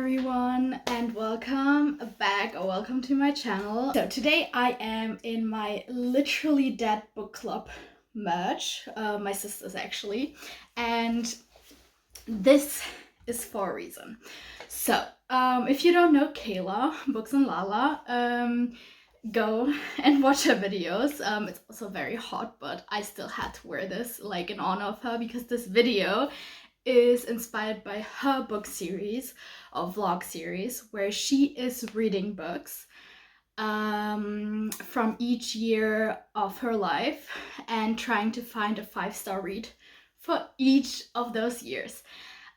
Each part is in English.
everyone, and welcome back or welcome to my channel. So today I am in my literally dead book club merch, my sister's actually, and this is for a reason. So if you don't know Kayla, Books and Lala, go and watch her videos. It's also very hot, but I still had to wear this like in honor of her because this video is inspired by her book series or vlog series where she is reading books from each year of her life and trying to find a 5-star read for each of those years.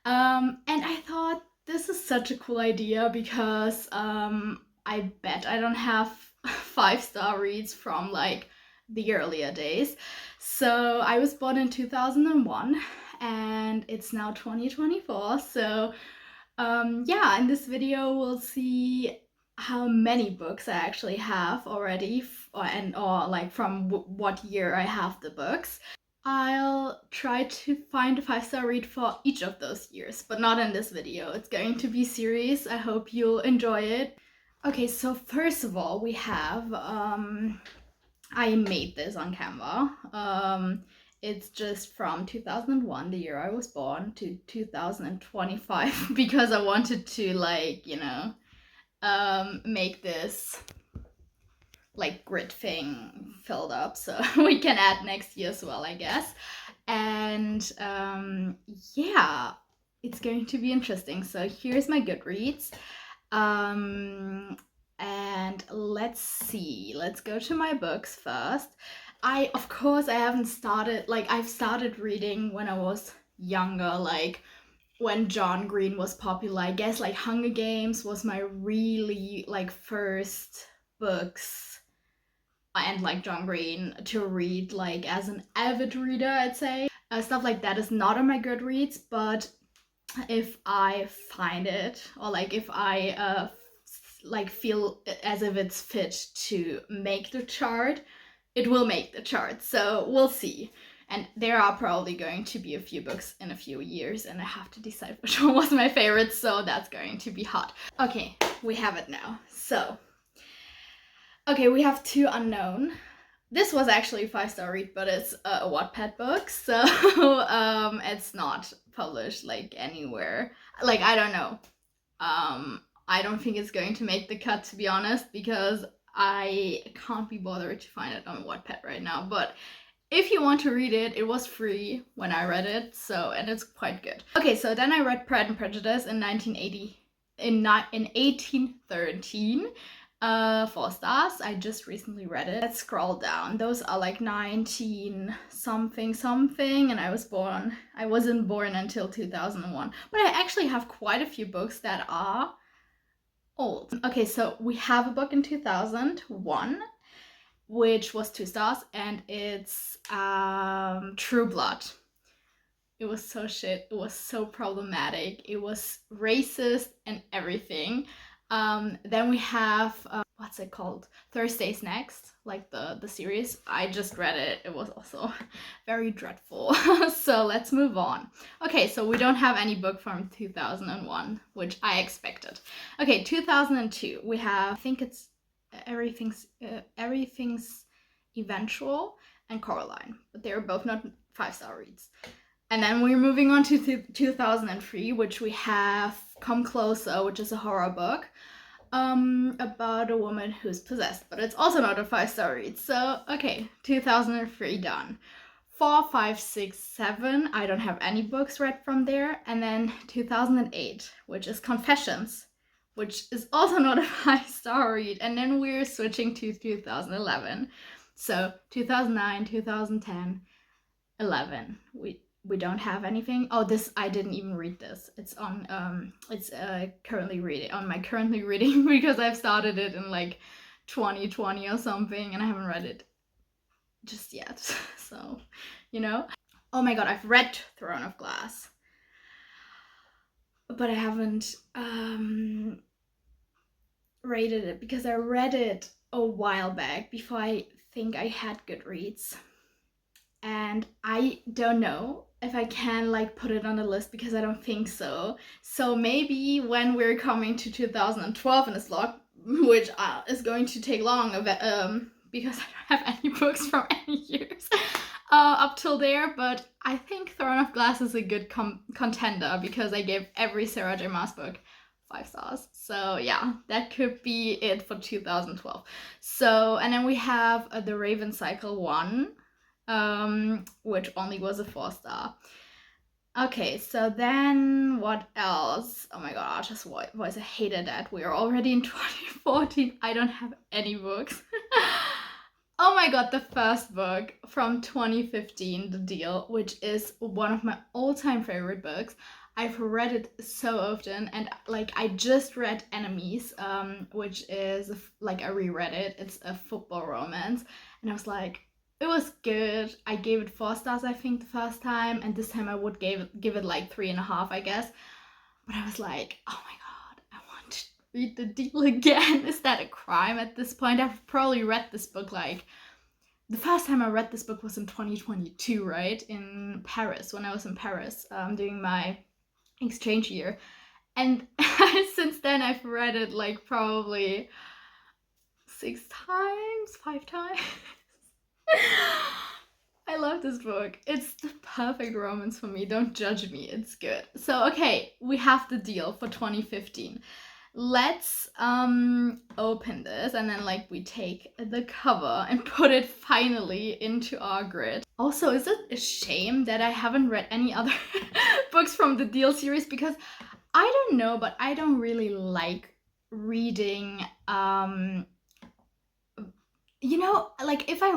And I thought this is such a cool idea because I bet I don't have 5-star reads from like the earlier days. So I was born in 2001 and it's now 2024. So yeah, in this video we'll see how many books I actually have already or like from what year I have the books. I'll try to find a 5-star read for each of those years, but not in this video. It's going to be series. I hope you'll enjoy it. Okay, so first of all, we have I made this on Canva. It's just from 2001, the year I was born, to 2025 because I wanted to like, make this like grid thing filled up so we can add next year as well, I guess. And yeah, it's going to be interesting. So here's my Goodreads. And let's see, let's go to my books first. Of course I haven't started, like I've started reading when I was younger, like when John Green was popular. I guess like Hunger Games was my really like first books, and like John Green to read like as an avid reader, I'd say. Stuff like that is not on my Goodreads, but if I find it or like if I like feel as if it's fit to make the chart, it will make the chart. So we'll see. And there are probably going to be a few books in a few years and I have to decide which one was my favorite, so that's going to be hot. Okay, we have it now. So okay, we have Two Unknown. This was actually a 5-star read, but it's a Wattpad book, so it's not published like anywhere. Like, I don't know. I don't think it's going to make the cut, to be honest, because I can't be bothered to find it on Wattpad right now. But if you want to read it, it was free when I read it, so, and it's quite good. Okay, so then I read Pride and Prejudice in 1813. 4 stars. I just recently read it. Let's scroll down. Those are like 19 something and I wasn't born until 2001. But I actually have quite a few books that are old. Okay, so we have a book in 2001 which was 2 stars, and it's True Blood. It was so shit. It was so problematic. It was racist and everything. Then we have what's it called? Thursday's Next, like the series. I just read it. It was also very dreadful. So let's move on. Okay, so we don't have any book from 2001, which I expected. Okay, 2002. We have, I think it's Everything's Eventual and Coraline, but they're both not 5-star reads. And then we're moving on to 2003, which we have Come Closer, which is a horror book about a woman who's possessed, but it's also not a 5-star read. So, okay, 2003 done. 4, 5, 6, 7, I don't have any books read from there. And then 2008, which is Confessions, which is also not a 5-star read. And then we're switching to 2011. So 2009, 2010, 11. We don't have anything. Oh, this, I didn't even read this. It's on currently reading because I've started it in like 2020 or something and I haven't read it just yet. So, Oh my god, I've read Throne of Glass, but I haven't rated it because I read it a while back before I think I had Goodreads. And I don't know if I can like put it on the list, because I don't think so. So maybe when we're coming to 2012 in this vlog, which is going to take long, because I don't have any books from any years up till there, but I think Throne of Glass is a good contender, because I gave every Sarah J Maas book 5 stars. So yeah, that could be it for 2012. So, and then we have the Raven Cycle 1, which only was a 4-star. Okay, so then what else? Oh my god, Archer's Voice, I hated that. We are already in 2014. I don't have any books. Oh my god, the first book from 2015, The Deal, which is one of my all-time favorite books. I've read it so often, and like I just read Enemies, which is like I reread it. It's a football romance, and I was like, it was good. I gave it 4 stars, I think, the first time, and this time I would give it like 3.5, I guess. But I was like, oh my god, I want to read The Deal again. Is that a crime at this point? I've probably read this book like, the first time I read this book was in 2022, right? In Paris, when I was in Paris, doing my exchange year. And since then I've read it like probably 6 times, 5 times. I love this book. It's the perfect romance for me. Don't judge me. It's good. So, okay, we have The Deal for 2015. Let's open this, and then like we take the cover and put it finally into our grid. Also, is it a shame that I haven't read any other books from the Deal series? Because I don't know, but I don't really like reading you know, like if I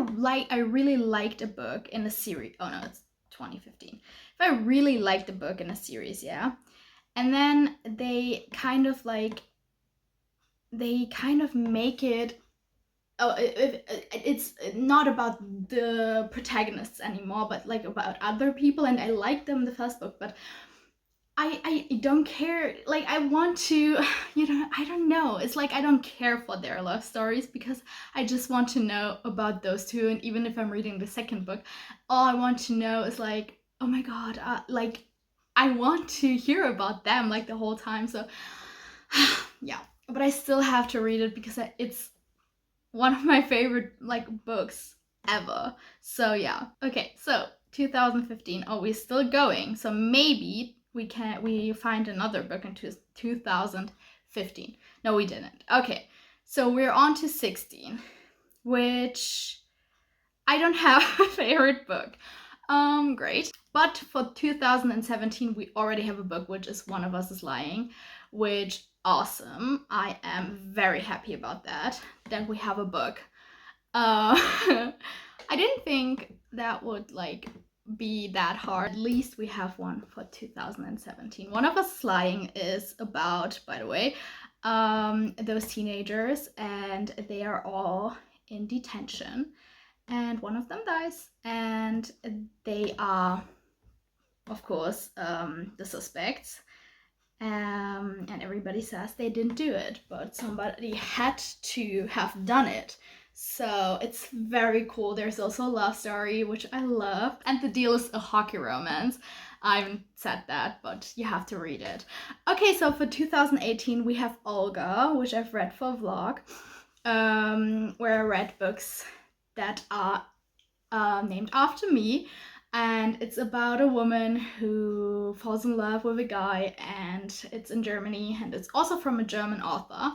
really liked a book in a series. Oh no, it's 2015. If I really liked a book in a series, yeah, and then they kind of make it. Oh, it's not about the protagonists anymore, but like about other people, and I liked them in the first book, but I don't care. Like I want to, you know, I don't know. It's like I don't care for their love stories, because I just want to know about those two. And even if I'm reading the second book, all I want to know is like, oh my god, like I want to hear about them like the whole time. So yeah, but I still have to read it, because it's one of my favorite like books ever. So yeah. Okay, so 2015. Oh, we're still going. So maybe we find another book in 2015. No, we didn't. Okay, so we're on to 16, which I don't have a favorite book. Great. But for 2017, we already have a book, which is One of Us is Lying, which awesome. I am very happy about that we have a book. I didn't think that would like be that hard. At least we have one for 2017. One of Us Lying is about, by the way, those teenagers, and they are all in detention, and one of them dies, and they are, of course, the suspects. And everybody says they didn't do it, but somebody had to have done it. So it's very cool. There's also a love story, which I love. And The Deal is a hockey romance. I haven't said that, but you have to read it. Okay, so for 2018, we have Olga, which I've read for a vlog, where I read books that are named after me. And it's about a woman who falls in love with a guy, and it's in Germany, and it's also from a German author.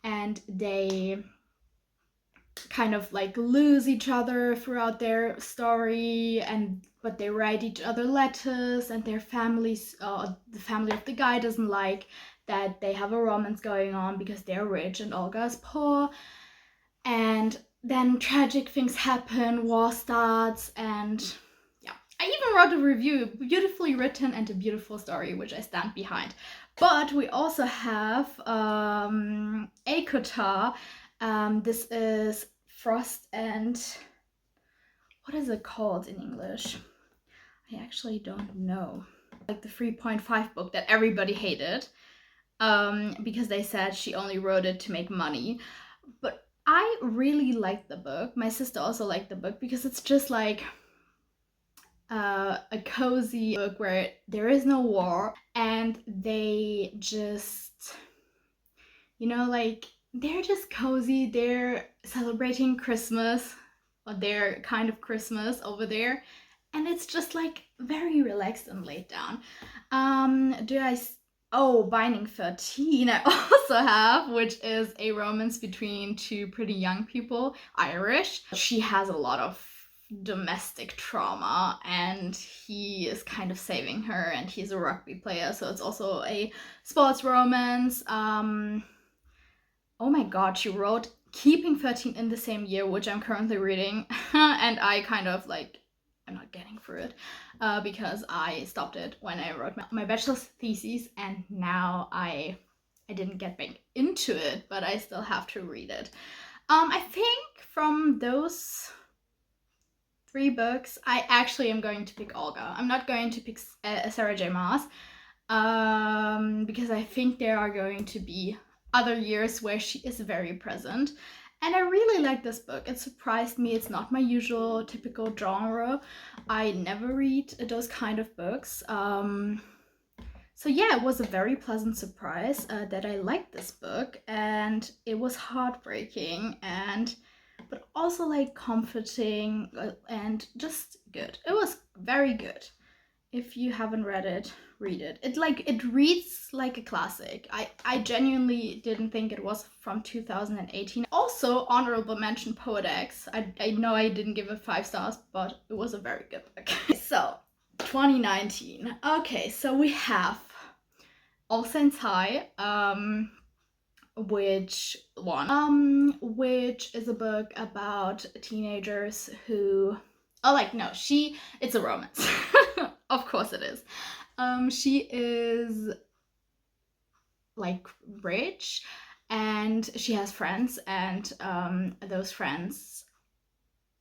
And they kind of like lose each other throughout their story, but they write each other letters, and their families, the family of the guy doesn't like that they have a romance going on, because they're rich and Olga is poor. And then tragic things happen, war starts, and I even wrote a review, beautifully written and a beautiful story, which I stand behind. But we also have ACOTAR. This is Frost and... what is it called in English? I actually don't know. Like the 3.5 book that everybody hated, because they said she only wrote it to make money. But I really liked the book. My sister also liked the book, because it's just like... a cozy book where there is no war, and they just, like, they're just cozy. They're celebrating Christmas, or their kind of Christmas over there, and it's just like very relaxed and laid down. Oh, Binding 13 I also have, which is a romance between two pretty young people, Irish. She has a lot of domestic trauma, and he is kind of saving her, and he's a rugby player, so it's also a sports romance. Oh my god, she wrote Keeping 13 in the same year, which I'm currently reading, and I kind of like, I'm not getting through it because I stopped it when I wrote my bachelor's thesis, and now I didn't get back into it, but I still have to read it. I think from those 3 books, I actually am going to pick Olga. I'm not going to pick Sarah J. Maas because I think there are going to be other years where she is very present. And I really like this book. It surprised me. It's not my usual typical genre. I never read those kind of books. So yeah, it was a very pleasant surprise that I liked this book, and it was heartbreaking but also like comforting and just good. It was very good. If you haven't read it, read it. It reads like a classic. I genuinely didn't think it was from 2018. Also, honorable mention Poet X. I know I didn't give it 5 stars, but it was a very good book. So, 2019. Okay, so we have All Saints High, which is a book about teenagers who, it's a romance. Of course it is. She is like rich, and she has friends, and those friends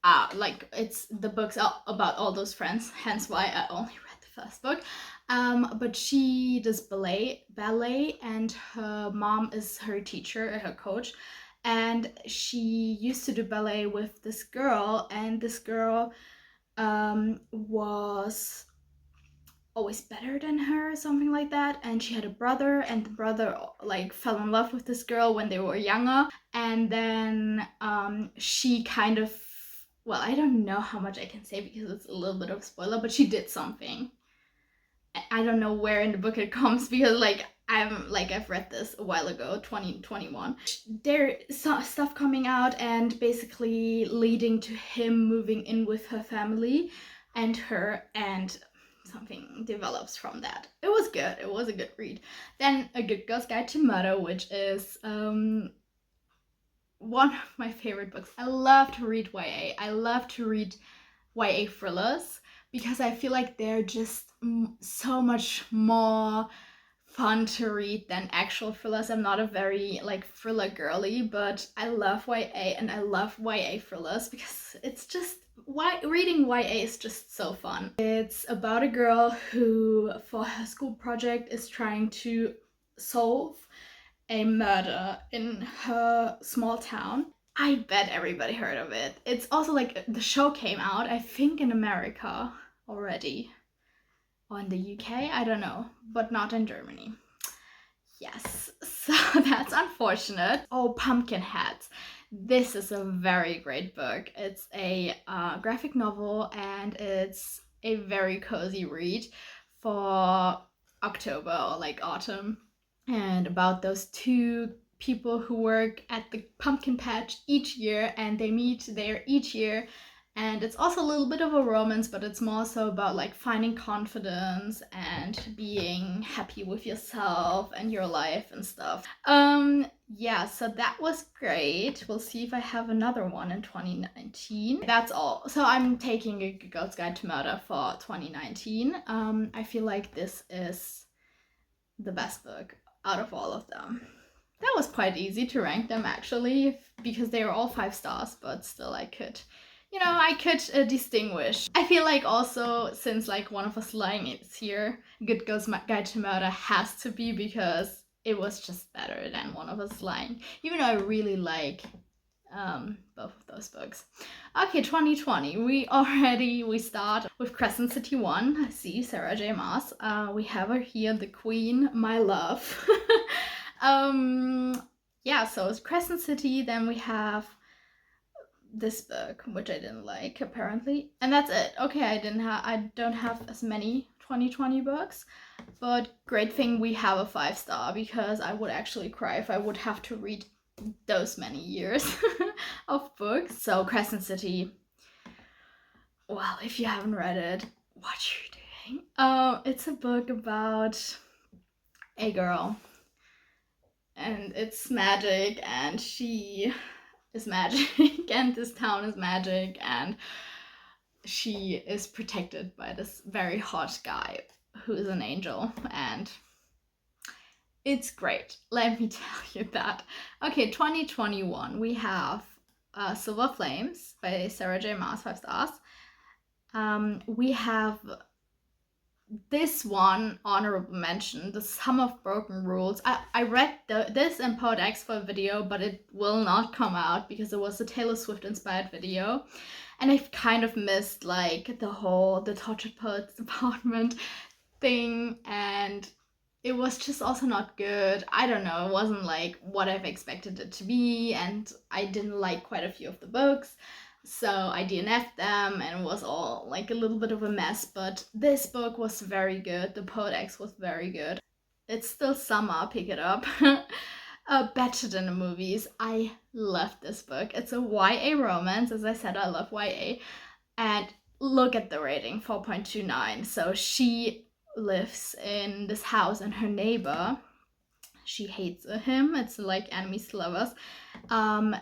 the book's about all those friends, hence why I only read the first book. But she does ballet, and her mom is her teacher, her coach, and she used to do ballet with this girl, and this girl was always better than her, something like that. And she had a brother, and the brother like fell in love with this girl when they were younger, and then she kind of, well, I don't know how much I can say because it's a little bit of a spoiler, but she did something. I don't know where in the book it comes because I've read this a while ago, 2021. There's stuff coming out and basically leading to him moving in with her family and her, and something develops from that. It was good. It was a good read. Then A Good Girl's Guide to Murder, which is one of my favorite books. I love to read YA. I love to read YA thrillers because I feel like they're just so much more fun to read than actual thrillers. I'm not a very thriller girly, but I love YA, and I love YA thrillers because it's just reading YA is just so fun. It's about a girl who, for her school project, is trying to solve a murder in her small town. I bet everybody heard of it. It's also the show came out, I think, in America already. Or in the UK, I don't know, but not in Germany. Yes, so that's unfortunate. Oh, Pumpkinhead. This is a very great book. It's a graphic novel, and it's a very cozy read for October or autumn. And about those 2 people who work at the pumpkin patch each year, and they meet there each year. And it's also a little bit of a romance, but it's more so about finding confidence and being happy with yourself and your life and stuff. Yeah, so that was great. We'll see if I have another one in 2019. That's all. So I'm taking A Good Girl's Guide to Murder for 2019. I feel like this is the best book out of all of them. That was quite easy to rank them actually, because they are all 5 stars, but still I could distinguish. I feel like also, since One of Us Lying is here, Good Girl's Guide to Murder has to be, because it was just better than One of Us Lying. Even though I really like both of those books. Okay, 2020. We start with Crescent City 1. I see Sarah J. Maas. We have her here, the Queen, my love. Yeah, so it's Crescent City. Then we have this book, which I didn't like apparently, and that's it. Okay, I don't have as many 2020 books, but great thing we have a 5-star, because I would actually cry if I would have to read those many years of books. So Crescent City, well, if you haven't read it, what are you doing? It's a book about a girl, and it's magic, and she is magic, and this town is magic, and she is protected by this very hot guy who is an angel, and it's great. Let me tell you that. Okay, 2021, we have Silver Flames by Sarah J. Maas, 5 stars. We have this one, honorable mention, The Sum of Broken Rules. I read this in Poet for a video, but it will not come out because it was a Taylor Swift inspired video. And I've kind of missed like the Tortured Poets Department thing, and it was just also not good. I don't know, it wasn't like what I've expected it to be, and I didn't like quite a few of the books. So I DNF'd them, and it was all like a little bit of a mess, but this book was very good. The Poet X was very good. It's still summer, pick it up. Better than the movies. I love this book. It's a YA romance. As I said, I love YA. And look at the rating, 4.29. So she lives in this house, and her neighbor, she hates him. It's like enemies to lovers,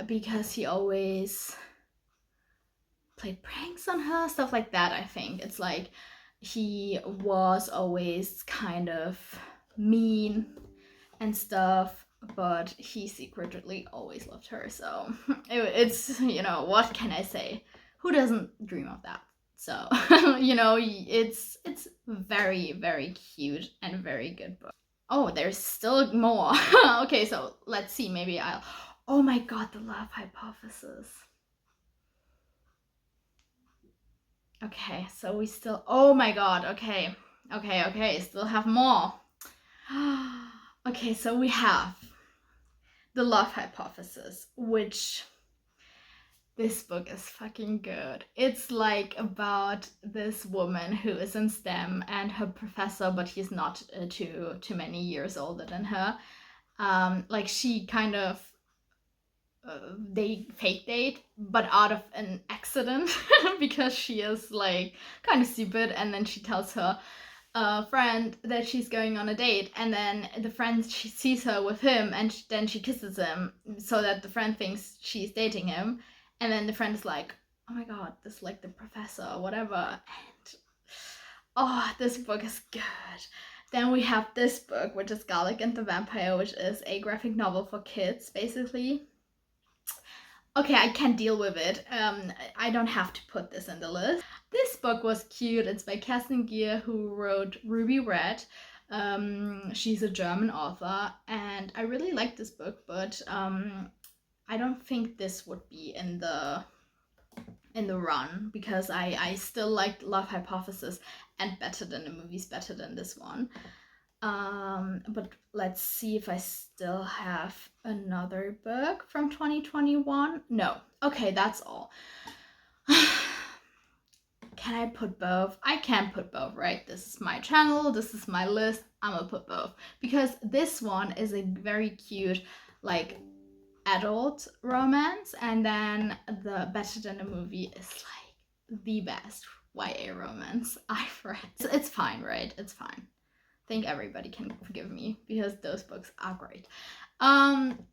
because he always played pranks on her, stuff like that. I think it's like he was always kind of mean and stuff, but he secretly always loved her. So it's, you know, what can I say? Who doesn't dream of that? So you know, it's very, very cute and very good book. Oh, there's still more. Okay, so let's see, maybe I'll, oh my god, The Love Hypothesis. Okay, so we still, oh my god, okay, still have more. Okay, so we have The Love Hypothesis, which, this book is fucking good. It's like about this woman who is in STEM and her professor, but he's not too many years older than her. Like she kind of, they fake date, but out of an accident because she is like kind of stupid, and then she tells her friend that she's going on a date, and then the friend, she sees her with him, and then she kisses him so that the friend thinks she's dating him, and then the friend is like, oh my god, this is like the professor or whatever, and oh, this book is good. Then we have this book, which is Garlic and the Vampire, which is a graphic novel for kids, basically. Okay, I can deal with it. I don't have to put this in the list. This book was cute. It's by Kerstin Gier, who wrote Ruby Red. She's a German author, and I really like this book, but I don't think this would be in the run, because I still like Love Hypothesis, and Better Than the Movies, better than this one. But let's see if I still have another book from 2021. No. Okay, that's all. Can I put both? I can put both, right? This is my channel, this is my list, I'm gonna put both. Because this one is a very cute, like, adult romance, and then the Better Than the Movie is like the best YA romance I've read. It's fine, right? It's fine. I think everybody can forgive me because those books are great.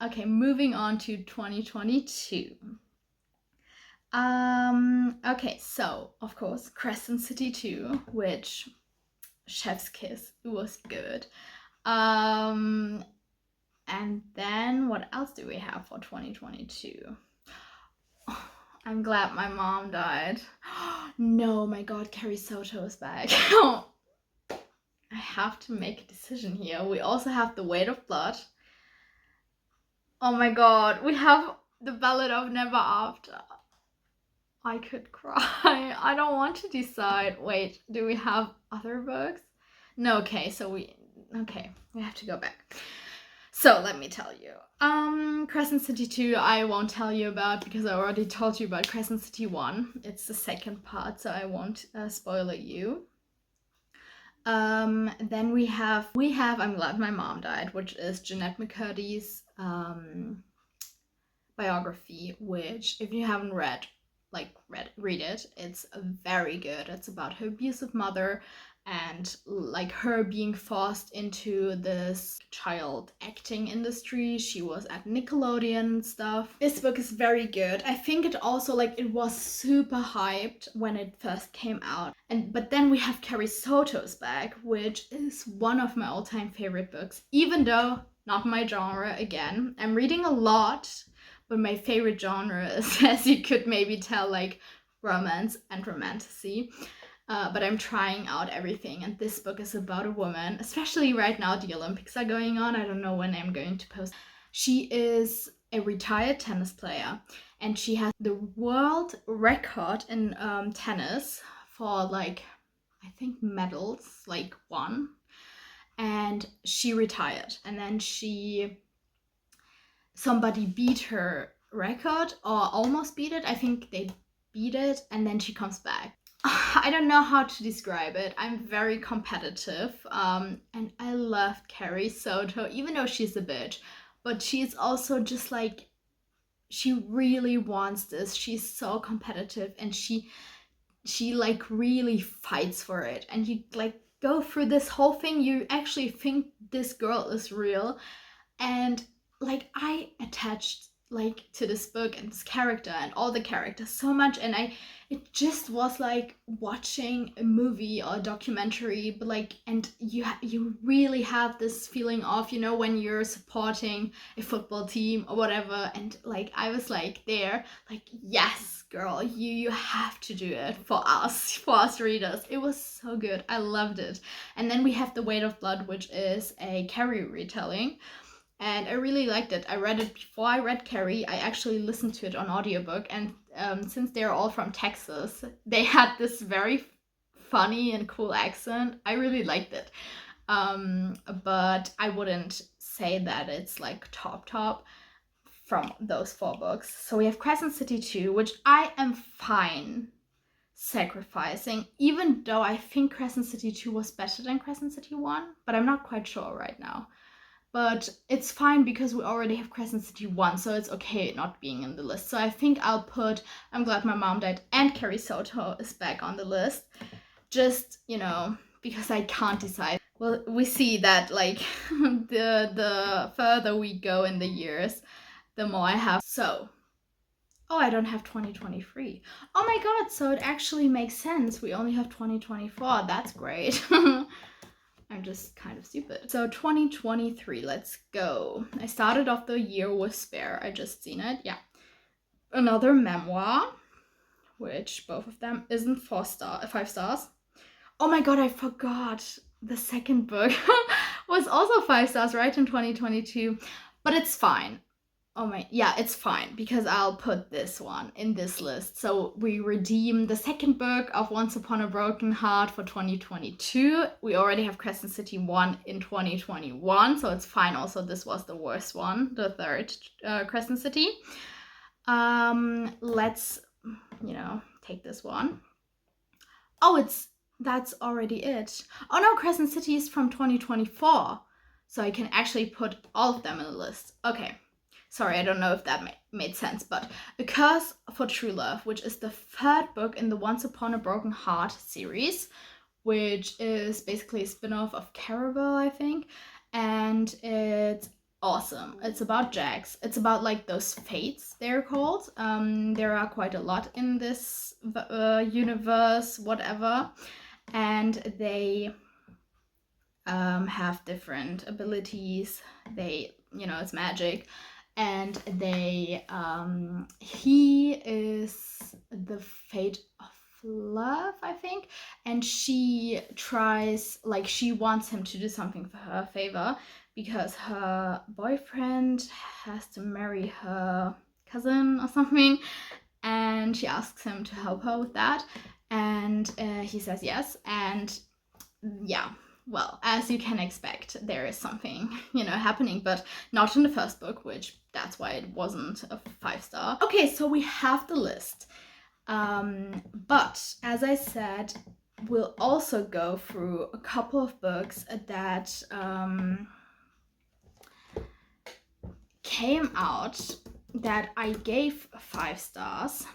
Okay, moving on to 2022. Okay, so of course Crescent City 2, which, chef's kiss, it was good. And then what else do we have for 2022? Oh, I'm glad my mom died. No, my god, Carrie Soto is back. I have to make a decision here. We also have The Weight of Blood. Oh my god, we have The Ballad of Never After. I could cry. I don't want to decide. Wait, do we have other books? No, okay, we have to go back. So let me tell you. Crescent City 2 I won't tell you about because I already told you about Crescent City 1. It's the second part, so I won't spoil it you. Then we have I'm Glad My Mom Died, which is Jeanette McCurdy's biography, which if you haven't read it, it's very good. It's about her abusive mother and like her being forced into this child acting industry. She was at Nickelodeon and stuff. This book is very good. I think it also it was super hyped when it first came out. But then we have Carrie Soto's back, which is one of my all-time favorite books, even though not my genre again. I'm reading a lot, but my favorite genre is, as you could maybe tell, romance and romantasy. But I'm trying out everything, and this book is about a woman, especially right now the Olympics are going on. I don't know when I'm going to post. She is a retired tennis player, and she has the world record in tennis for I think medals, one. And she retired, and then somebody beat her record or almost beat it. I think they beat it, and then she comes back. I don't know how to describe it. I'm very competitive, and I love Carrie Soto, even though she's a bitch, but she's also just she really wants this. She's so competitive, and she really fights for it. And you go through this whole thing, you actually think this girl is real, and I attached to this book and this character and all the characters so much, and it just was like watching a movie or a documentary, but and you really have this feeling of, when you're supporting a football team or whatever, and I was there, yes girl, you have to do it for us readers. It was so good. I loved it. And then we have The Weight of Blood, which is a Carrie retelling. And I really liked it. I read it before I read Carrie. I actually listened to it on audiobook. And since they're all from Texas, they had this very funny and cool accent. I really liked it. But I wouldn't say that it's top from those 4 books. So we have Crescent City 2, which I am fine sacrificing, even though I think Crescent City 2 was better than Crescent City 1, but I'm not quite sure right now. But it's fine because we already have Crescent City 1, so it's okay not being in the list. So I think I'll put I'm Glad My Mom Died and Carrie Soto is back on the list. Just, because I can't decide. Well, we see that the further we go in the years, the more I have. So, I don't have 2023. Oh my god, so it actually makes sense. We only have 2024. That's great. I'm just kind of stupid. So 2023, let's go. I started off the year with Spare. I just seen it. Yeah. Another memoir, which both of them isn't 5 stars. Oh my god, I forgot. The second book was also 5 stars, right, in 2022. But it's fine. It's fine because I'll put this one in this list. So we redeem the second book of Once Upon a Broken Heart for 2022. We already have Crescent City 1 in 2021, so it's fine. Also, this was the worst one, the third Crescent City. Let's, take this one. Oh, that's already it. Oh no, Crescent City is from 2024. So I can actually put all of them in the list. Okay. Sorry, I don't know if that made sense, but A Curse for True Love, which is the 3rd book in the Once Upon a Broken Heart series, which is basically a spin-off of Caraval, I think, and it's awesome. It's about Jax. It's about those fates, they're called. There are quite a lot in this universe, whatever, and they have different abilities. They, it's magic. And he is the fate of love, I think. And she tries, she wants him to do something for her favor because her boyfriend has to marry her cousin or something, and she asks him to help her with that, and he says yes. And yeah, well, as you can expect, there is something, happening, but not in the first book, which that's why it wasn't a 5-star. Okay, so we have the list. But as I said, we'll also go through a couple of books that came out that I gave 5 stars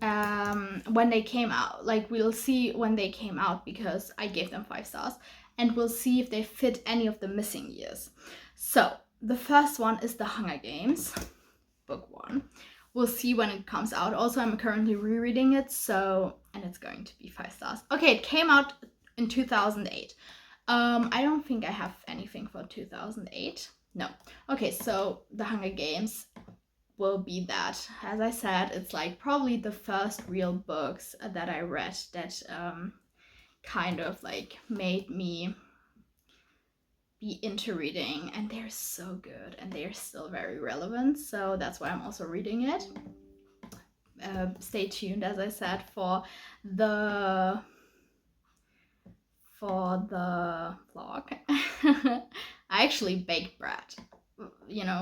when they came out. Like, we'll see when they came out because I gave them 5 stars, and we'll see if they fit any of the missing years. So the first one is The Hunger Games, book 1. We'll see when it comes out. Also, I'm currently rereading it, and it's going to be 5 stars. Okay, it came out in 2008. I don't think I have anything for 2008. No. Okay, so The Hunger Games will be that. As I said, it's like probably the first real books that I read that kind of like made me be into reading, and they're so good and they're still very relevant, so that's why I'm also reading it. Stay tuned, as I said, for the vlog. I actually baked bread,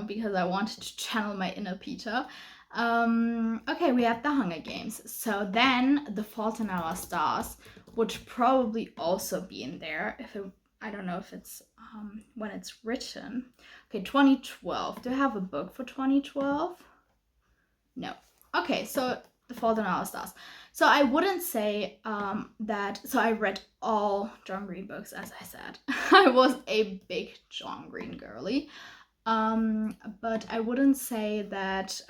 because I wanted to channel my inner Peter. Okay, we have The Hunger Games. So then The Fault in Our Stars would probably also be in there. I don't know if it's when it's written. Okay, 2012. Do I have a book for 2012? No. Okay, so The Fault in Our Stars. So I wouldn't say that. So I read all John Green books, as I said. I was a big John Green girly. But I wouldn't say that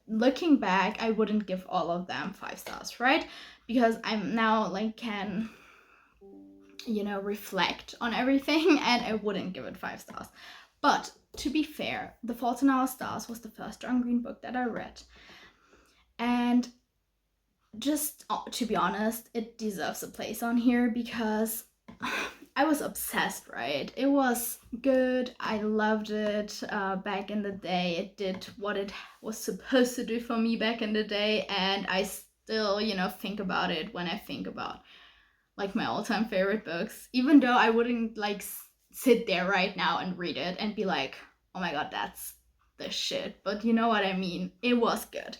looking back, I wouldn't give all of them 5 stars, right? Because I'm now can reflect on everything, and I wouldn't give it 5 stars. But to be fair, The Fault in Our Stars was the first John Green book that I read, and just to be honest, it deserves a place on here because I was obsessed, right? It was good. I loved it back in the day. It did what it was supposed to do for me back in the day, and I still, think about it when I think about my all-time favorite books, even though I wouldn't sit there right now and read it and be like, oh my god, that's the shit, but you know what I mean. It was good.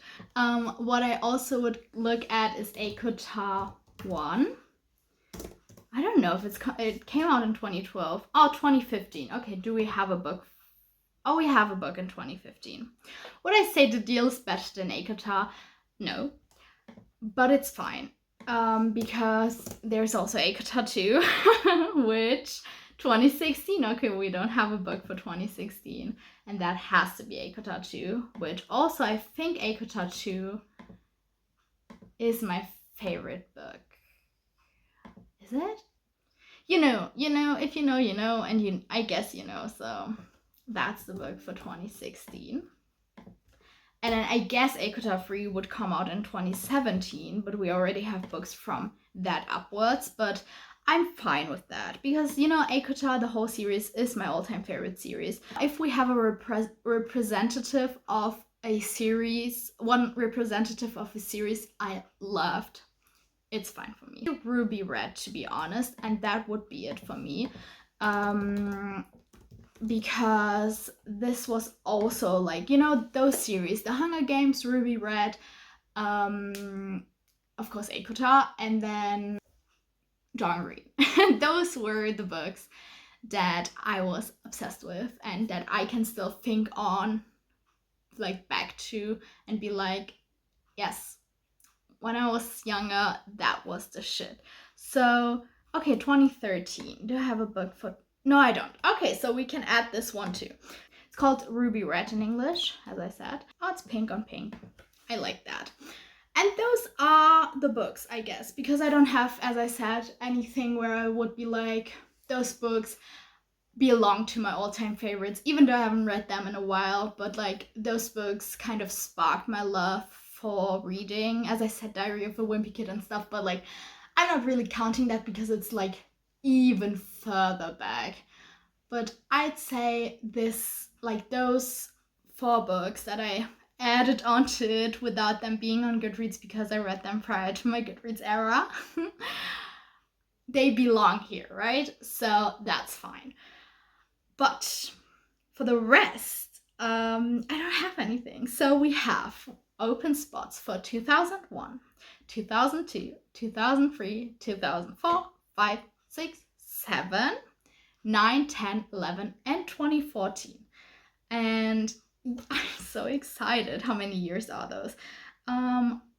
What I also would look at is ACOTAR 1. I don't know if it came out in 2012. Oh, 2015. Okay, do we have a book? Oh, we have a book in 2015. Would I say the deal is better than ACOTAR? No, but it's fine. Because there's also ACOTAR 2, which 2016. Okay, we don't have a book for 2016, and that has to be ACOTAR 2, which also I think ACOTAR 2 is my favorite book. Is it? If you know, and I guess you know, so that's the book for 2016. And then I guess ACOTAR 3 would come out in 2017, but we already have books from that upwards. But I'm fine with that because, ACOTAR, the whole series, is my all-time favorite series. If we have a representative of a series, one representative of a series I loved, it's fine for me. Ruby Red, to be honest, and that would be it for me. Because this was also those series, The Hunger Games, Ruby Red, of course ACOTAR, and then John Green. Those were the books that I was obsessed with and that I can still think on back to and be like, yes, when I was younger, that was the shit. So okay, 2013. Do I have a book for... No, I don't. Okay, so we can add this one too. It's called Ruby Red in English, as I said. Oh, it's pink on pink. I like that. And those are the books, I guess, because I don't have, as I said, anything where I would be like, those books belong to my all-time favorites, even though I haven't read them in a while, but those books kind of sparked my love for reading. As I said, Diary of a Wimpy Kid and stuff, but I'm not really counting that because it's even further back. But I'd say this, those 4 books that I added onto it without them being on Goodreads because I read them prior to my Goodreads era. They belong here, right? So that's fine. But for the rest, I don't have anything. So we have open spots for 2001, 2002, 2003, 2004, 5, 6, 7, 9, 10, 11, and 2014. And I'm so excited. How many years are those?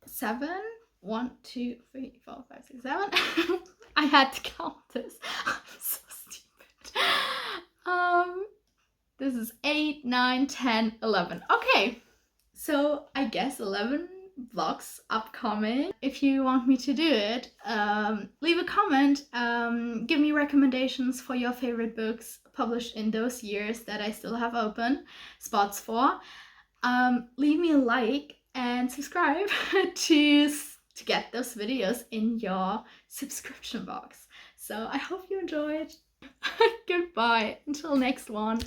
7, 1, 2, 3, 4, 5, 6, 7. I had to count this. I'm so stupid. This is 8, 9, 10, 11. Okay, so I guess 11 vlogs upcoming. If you want me to do it, leave a comment. Give me recommendations for your favorite books published in those years that I still have open spots for. Leave me a like and subscribe to get those videos in your subscription box. So I hope you enjoyed. Goodbye until next one.